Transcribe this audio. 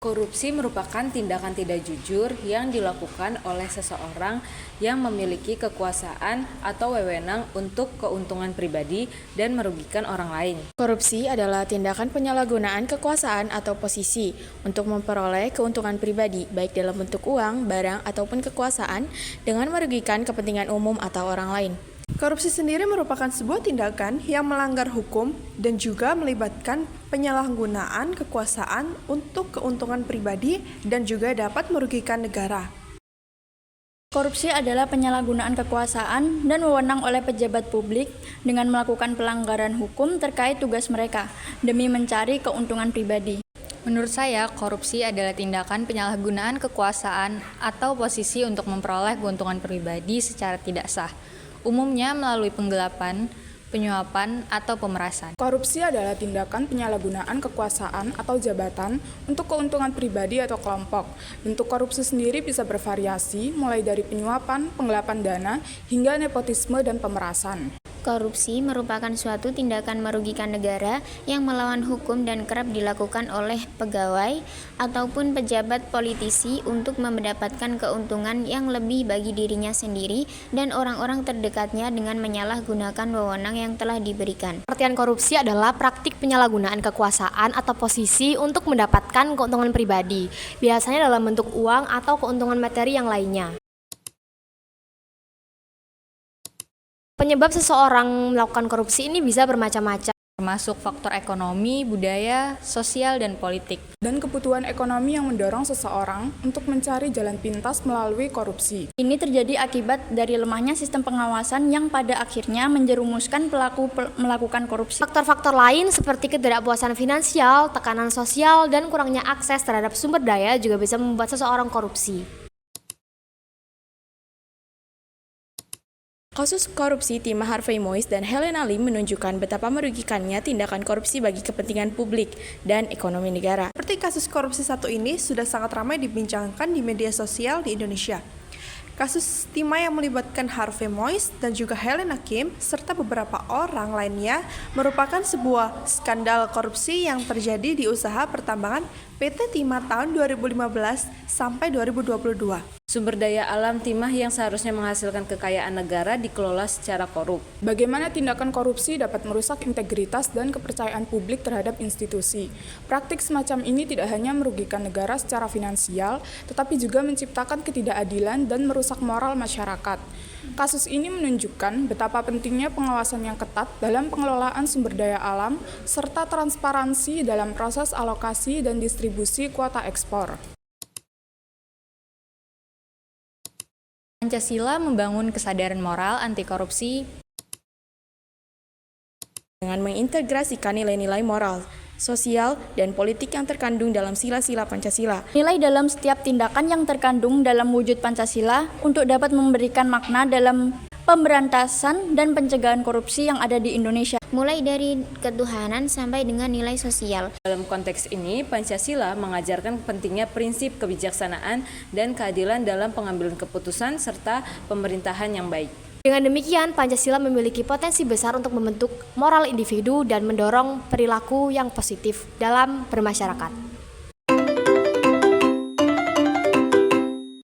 Korupsi merupakan tindakan tidak jujur yang dilakukan oleh seseorang yang memiliki kekuasaan atau wewenang untuk keuntungan pribadi dan merugikan orang lain. Korupsi adalah tindakan penyalahgunaan kekuasaan atau posisi untuk memperoleh keuntungan pribadi, baik dalam bentuk uang, barang, ataupun kekuasaan, dengan merugikan kepentingan umum atau orang lain. Korupsi sendiri merupakan sebuah tindakan yang melanggar hukum dan juga melibatkan penyalahgunaan kekuasaan untuk keuntungan pribadi dan juga dapat merugikan negara. Korupsi adalah penyalahgunaan kekuasaan dan wewenang oleh pejabat publik dengan melakukan pelanggaran hukum terkait tugas mereka demi mencari keuntungan pribadi. Menurut saya, korupsi adalah tindakan penyalahgunaan kekuasaan atau posisi untuk memperoleh keuntungan pribadi secara tidak sah, umumnya melalui penggelapan, penyuapan, atau pemerasan. Korupsi adalah tindakan penyalahgunaan kekuasaan atau jabatan untuk keuntungan pribadi atau kelompok. Bentuk korupsi sendiri bisa bervariasi, mulai dari penyuapan, penggelapan dana, hingga nepotisme dan pemerasan. Korupsi merupakan suatu tindakan merugikan negara yang melawan hukum dan kerap dilakukan oleh pegawai ataupun pejabat politisi untuk mendapatkan keuntungan yang lebih bagi dirinya sendiri dan orang-orang terdekatnya dengan menyalahgunakan wewenang yang telah diberikan. Pengertian korupsi adalah praktik penyalahgunaan kekuasaan atau posisi untuk mendapatkan keuntungan pribadi, biasanya dalam bentuk uang atau keuntungan materi yang lainnya. Penyebab seseorang melakukan korupsi ini bisa bermacam-macam, Termasuk faktor ekonomi, budaya, sosial, dan politik. Dan kebutuhan ekonomi yang mendorong seseorang untuk mencari jalan pintas melalui korupsi. Ini terjadi akibat dari lemahnya sistem pengawasan yang pada akhirnya menjerumuskan pelaku melakukan korupsi. Faktor-faktor lain seperti ketidakpuasan finansial, tekanan sosial, dan kurangnya akses terhadap sumber daya juga bisa membuat seseorang korupsi. Kasus korupsi timah Harvey Moise dan Helena Lim menunjukkan betapa merugikannya tindakan korupsi bagi kepentingan publik dan ekonomi negara. Seperti kasus korupsi satu ini sudah sangat ramai dibincangkan di media sosial di Indonesia. Kasus timah yang melibatkan Harvey Moise dan juga Helena Lim serta beberapa orang lainnya merupakan sebuah skandal korupsi yang terjadi di usaha pertambangan PT Timah tahun 2015 sampai 2022. Sumber daya alam timah yang seharusnya menghasilkan kekayaan negara dikelola secara korup. Bagaimana tindakan korupsi dapat merusak integritas dan kepercayaan publik terhadap institusi. Praktik semacam ini tidak hanya merugikan negara secara finansial, tetapi juga menciptakan ketidakadilan dan merusak moral masyarakat. Kasus ini menunjukkan betapa pentingnya pengawasan yang ketat dalam pengelolaan sumber daya alam, serta transparansi dalam proses alokasi dan distribusi kuota ekspor. Pancasila membangun kesadaran moral anti korupsi Dengan mengintegrasikan nilai-nilai moral, sosial, dan politik yang terkandung dalam sila-sila Pancasila. Nilai dalam setiap tindakan yang terkandung dalam wujud Pancasila untuk dapat memberikan makna dalam pemberantasan dan pencegahan korupsi yang ada di Indonesia. Mulai dari ketuhanan sampai dengan nilai sosial. Dalam konteks ini, Pancasila mengajarkan pentingnya prinsip kebijaksanaan dan keadilan dalam pengambilan keputusan serta pemerintahan yang baik. Dengan demikian, Pancasila memiliki potensi besar untuk membentuk moral individu dan mendorong perilaku yang positif dalam bermasyarakat.